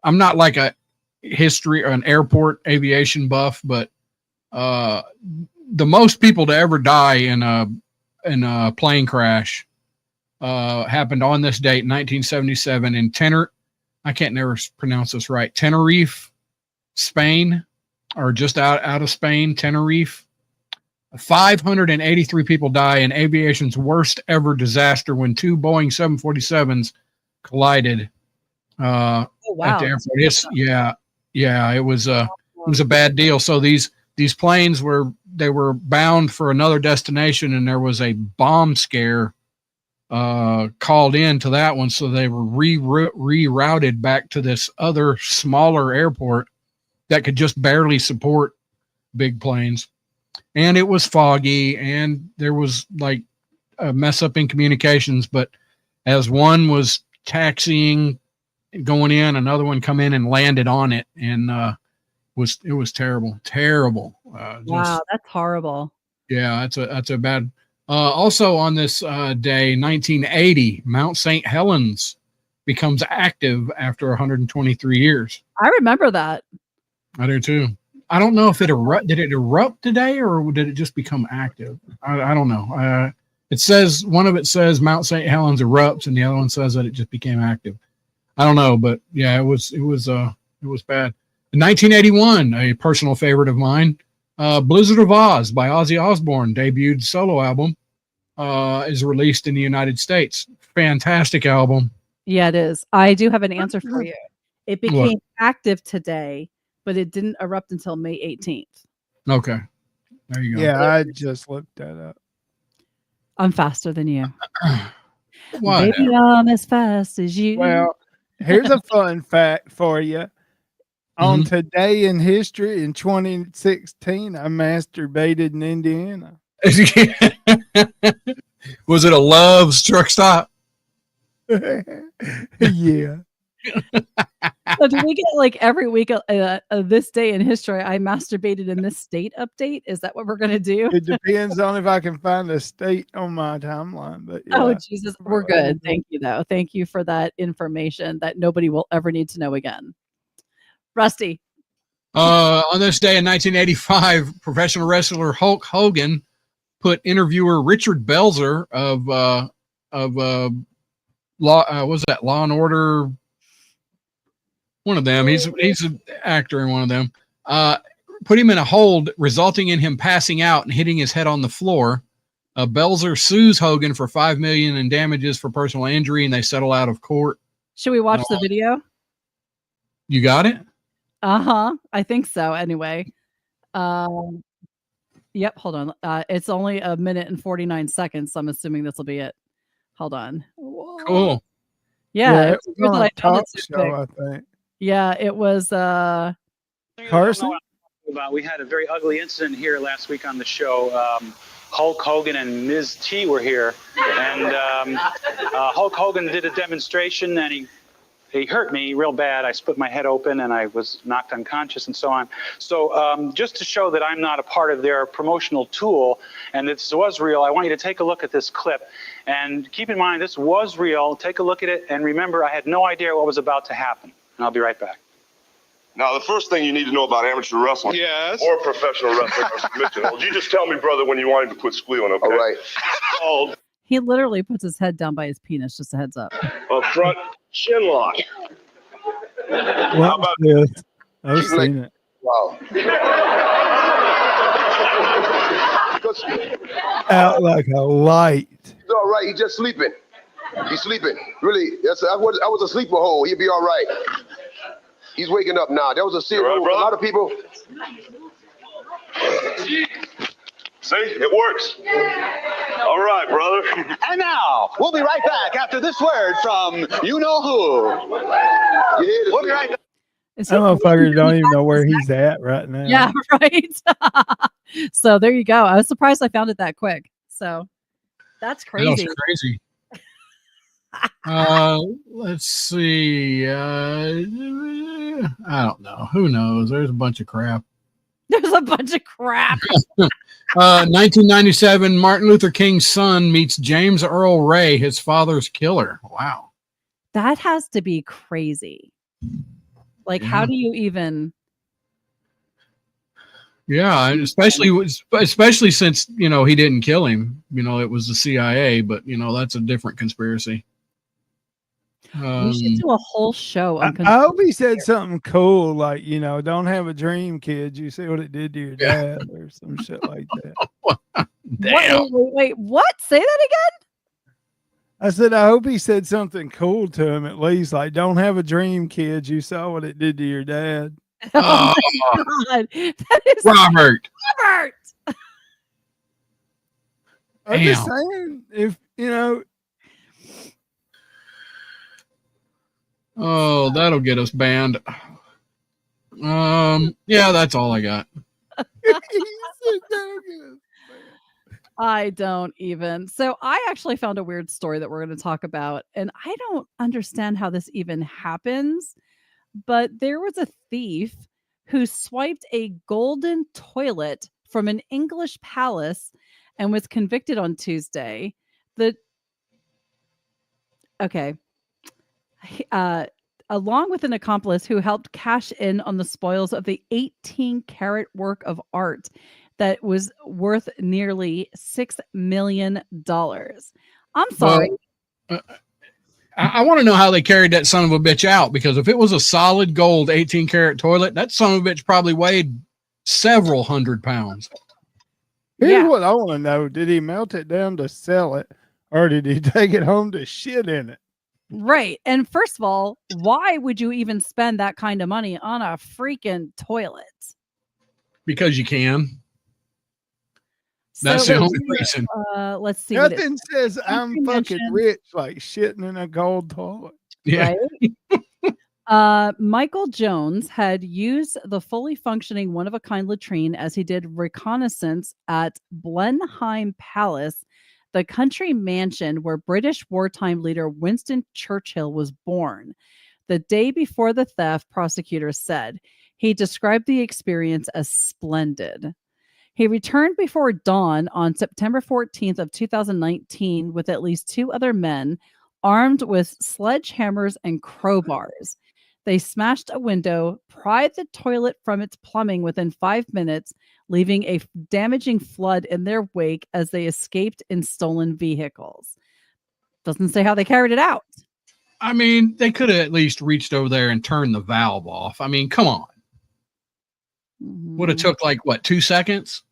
Speaker 2: not like a history or an airport aviation buff, but the most people to ever die in a plane crash happened on this date, 1977, in I can't never pronounce this right. Tenerife, Spain, or just out of Spain, Tenerife. 583 people die in aviation's worst ever disaster when two Boeing 747s collided at the airport. It was a bad deal. So these planes were bound for another destination, and there was a bomb scare called in to that one, so they were rerouted back to this other smaller airport that could just barely support big planes. And it was foggy, and there was like a mess up in communications. But as one was taxiing, going in, another one come in and landed on it, and it was terrible.
Speaker 1: Wow, that's horrible.
Speaker 2: Yeah, that's a bad. Also on this day, 1980, Mount St. Helens becomes active after 123 years.
Speaker 1: I remember that.
Speaker 2: I do too. I don't know if did it erupt today, or did it just become active? I don't know. It says, one of it says Mount St. Helens erupts, and the other one says that it just became active. I don't know, but yeah, it was bad. In 1981, a personal favorite of mine, Blizzard of Oz by Ozzy Osbourne debuted solo album, is released in the United States. Fantastic album.
Speaker 1: Yeah, it is. I do have an answer for you. It became active today, but it didn't erupt until May 18th.
Speaker 2: Okay. There you go.
Speaker 5: Yeah, I just looked that up.
Speaker 1: I'm faster than you.
Speaker 2: Whatever.
Speaker 1: Baby, I'm as fast as you.
Speaker 5: Well, here's a fun fact for you. On today in history in 2016, I masturbated in Indiana.
Speaker 2: Was it a Love's truck stop?
Speaker 5: Yeah.
Speaker 1: So do we get like every week this day in history, I masturbated in this state update? Is that what we're going to do?
Speaker 5: It depends on if I can find a state on my timeline. But yeah.
Speaker 1: Oh, Jesus. We're good. Thank you, though. Thank you for that information that nobody will ever need to know again. Rusty.
Speaker 2: On this day in 1985, professional wrestler Hulk Hogan put interviewer Richard Belzer of Law and Order. One of them. He's an actor in one of them. Put him in a hold, resulting in him passing out and hitting his head on the floor. Belzer sues Hogan for $5 million in damages for personal injury, and they settle out of court.
Speaker 1: Should we watch the video?
Speaker 2: You got it?
Speaker 1: I think so. Anyway. Yep. Hold on. It's only 1 minute and 49 seconds. So I'm assuming this will be it. Hold on. Whoa.
Speaker 2: Cool.
Speaker 1: Yeah.
Speaker 5: It was on a talk show, I think.
Speaker 1: Yeah, it was
Speaker 5: Carson.
Speaker 9: We had a very ugly incident here last week on the show. Hulk Hogan and Ms. T were here, and Hulk Hogan did a demonstration, and he hurt me real bad. I split my head open, and I was knocked unconscious, and so on. So just to show that I'm not a part of their promotional tool, and this was real, I want you to take a look at this clip, and keep in mind this was real. Take a look at it, and remember, I had no idea what was about to happen. And I'll be right back.
Speaker 10: Now, the first thing you need to know about amateur wrestling, or professional wrestling, or submission holds, you just tell me, brother, when you want him to quit squealing, okay? All right.
Speaker 1: He literally puts his head down by his penis, just a heads up.
Speaker 10: A front chin lock.
Speaker 5: What about this? I've seen it.
Speaker 10: Wow.
Speaker 5: Out like a light.
Speaker 10: He's all right. He's just sleeping. He's sleeping. Really, I was a sleeper hole. He'll be all right. He's waking up now. That was a serious move. A lot of people. See, it works. All right, brother.
Speaker 11: And now, we'll be right back after this word from you-know-who. We'll be right back.
Speaker 5: Some motherfuckers don't even know where he's at right now.
Speaker 1: Yeah, right. So there you go. I was surprised I found it that quick. So that's crazy.
Speaker 2: That's crazy. Let's see. I don't know. Who knows? There's a bunch of crap.
Speaker 1: There's a bunch of crap.
Speaker 2: 1997, Martin Luther King's son meets James Earl Ray, his father's killer. Wow.
Speaker 1: That has to be crazy. Like, how do you even?
Speaker 2: Yeah, and especially since he didn't kill him. It was the CIA, but that's a different conspiracy.
Speaker 1: We should do a whole show on.
Speaker 5: I hope he said something cool, like don't have a dream, kids. You see what it did to your dad, or some shit like that.
Speaker 2: Damn.
Speaker 1: Wait, what? Say that again.
Speaker 5: I said, I hope he said something cool to him at least, like, don't have a dream, kids. You saw what it did to your dad.
Speaker 1: Oh my God. That is
Speaker 2: Robert.
Speaker 5: I'm just saying, if
Speaker 2: Oh, that'll get us banned. Yeah, that's all I got.
Speaker 1: I don't even. So I actually found a weird story that we're going to talk about, and I don't understand how this even happens, but there was a thief who swiped a golden toilet from an English palace and was convicted on Tuesday. Along with an accomplice who helped cash in on the spoils of the 18-carat work of art that was worth nearly $6 million. I'm sorry.
Speaker 2: Well, I want to know how they carried that son of a bitch out, because if it was a solid gold 18-carat toilet, that son of a bitch probably weighed several hundred pounds.
Speaker 5: Here's what I want to know. Did he melt it down to sell it, or did he take it home to shit in it?
Speaker 1: Right. And first of all, why would you even spend that kind of money on a freaking toilet?
Speaker 2: Because you can. That's the only reason.
Speaker 1: Let's see.
Speaker 5: Nothing says I'm fucking rich like shitting in a gold toilet.
Speaker 2: Yeah.
Speaker 1: Right? Michael Jones had used the fully functioning one-of-a-kind latrine as he did reconnaissance at Blenheim Palace, the country mansion where British wartime leader Winston Churchill was born. The day before the theft, prosecutors said, he described the experience as splendid. He returned before dawn on September 14th of 2019 with at least 2 other men armed with sledgehammers and crowbars. They smashed a window, pried the toilet from its plumbing within 5 minutes, leaving a damaging flood in their wake as they escaped in stolen vehicles. Doesn't say how they carried it out.
Speaker 2: I mean, they could have at least reached over there and turned the valve off. I mean, come on. Would have took 2 seconds?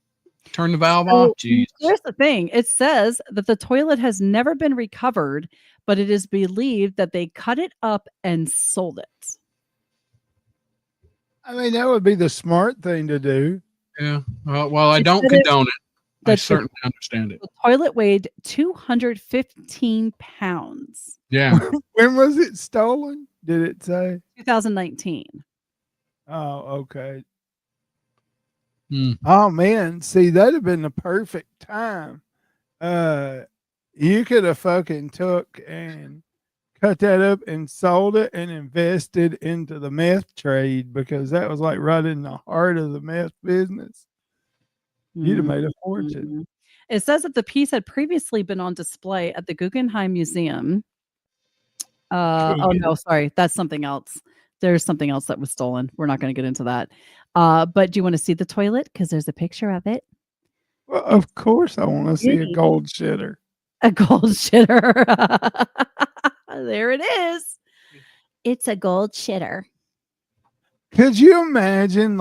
Speaker 2: Turn the valve off? Jeez.
Speaker 1: Here's the thing. It says that the toilet has never been recovered, but it is believed that they cut it up and sold it.
Speaker 5: I mean, that would be the smart thing to do.
Speaker 2: Yeah. Well, I don't condone it. I certainly understand it.
Speaker 1: The toilet weighed 215 pounds.
Speaker 2: Yeah.
Speaker 5: When was it stolen? Did it say?
Speaker 1: 2019.
Speaker 5: Oh, okay.
Speaker 2: Hmm.
Speaker 5: Oh man, see, that'd have been the perfect time. You could have fucking took and cut that up and sold it and invested into the meth trade, because that was like right in the heart of the meth business. You'd have made a fortune.
Speaker 1: It says that the piece had previously been on display at the Guggenheim Museum. Oh no, sorry, that's something else. There's something else that was stolen. We're not going to get into that. But do you want to see the toilet? Because there's a picture of it.
Speaker 5: Well, of course I want to see a gold shitter.
Speaker 1: A gold shitter. There it is. It's a gold shitter.
Speaker 5: Could you imagine,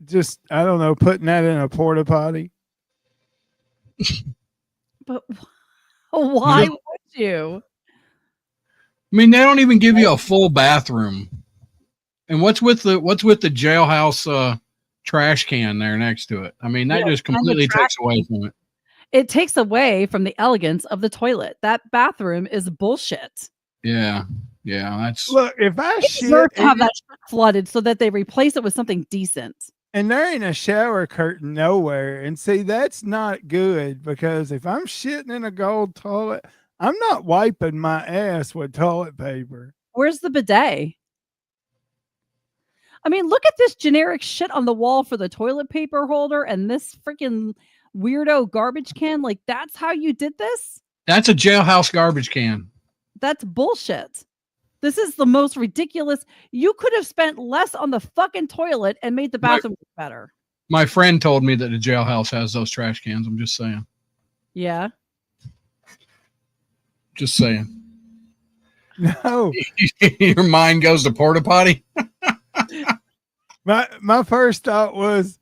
Speaker 5: just, I don't know, putting that in a porta potty?
Speaker 1: But why would you?
Speaker 2: I mean, they don't even give you a full bathroom. And what's with the jailhouse trash can there next to it? I mean, that just completely takes away from it.
Speaker 1: It takes away from the elegance of the toilet. That bathroom is bullshit.
Speaker 2: Yeah. That's
Speaker 5: Look, if I
Speaker 1: shit, have that flooded so that they replace it with something decent.
Speaker 5: And there ain't a shower curtain nowhere. And see, that's not good, because if I'm shitting in a gold toilet, I'm not wiping my ass with toilet paper.
Speaker 1: Where's the bidet? I mean, look at this generic shit on the wall for the toilet paper holder and this freaking weirdo garbage can. Like, that's how you did this?
Speaker 2: That's a jailhouse garbage can.
Speaker 1: That's bullshit. This is the most ridiculous. You could have spent less on the fucking toilet and made the bathroom look better.
Speaker 2: My friend told me that the jailhouse has those trash cans. I'm just saying.
Speaker 1: Yeah.
Speaker 2: Just saying.
Speaker 5: No.
Speaker 2: Your mind goes to porta potty.
Speaker 5: My first thought was,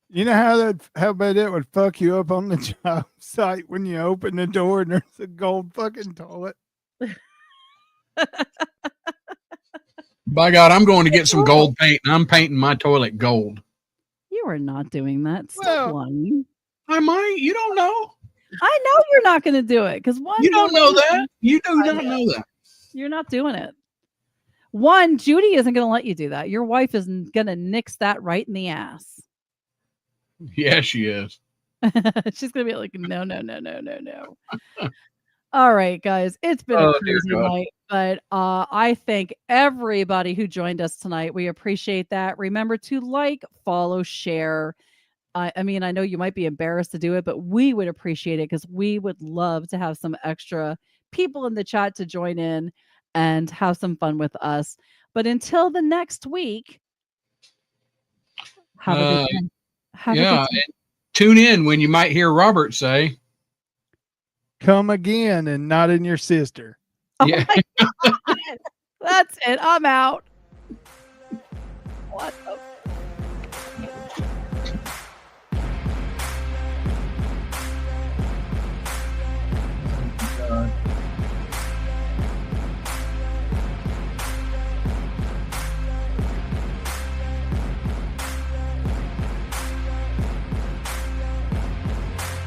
Speaker 5: you know how bad it would fuck you up on the job site when you open the door and there's a gold fucking toilet.
Speaker 2: By God, I'm going to get some gold paint and I'm painting my toilet gold.
Speaker 1: You are not doing that. Stop lying.
Speaker 2: I might. You don't know.
Speaker 1: I know you're not going to do it because one.
Speaker 2: You don't know that. You do not know that.
Speaker 1: You're not doing it. One, Judy isn't going to let you do that. Your wife is going to nix that right in the ass.
Speaker 2: Yeah, she is.
Speaker 1: She's going to be like, no. All right, guys. It's been a crazy night, but I thank everybody who joined us tonight. We appreciate that. Remember to like, follow, share. I mean, I know you might be embarrassed to do it, but we would appreciate it because we would love to have some extra people in the chat to join in and have some fun with us. But until the next week, have a good day. Have a good day.
Speaker 2: Tune in when you might hear Robert say,
Speaker 5: "Come again," and not in your sister.
Speaker 2: Yeah.
Speaker 1: That's it. I'm out. What the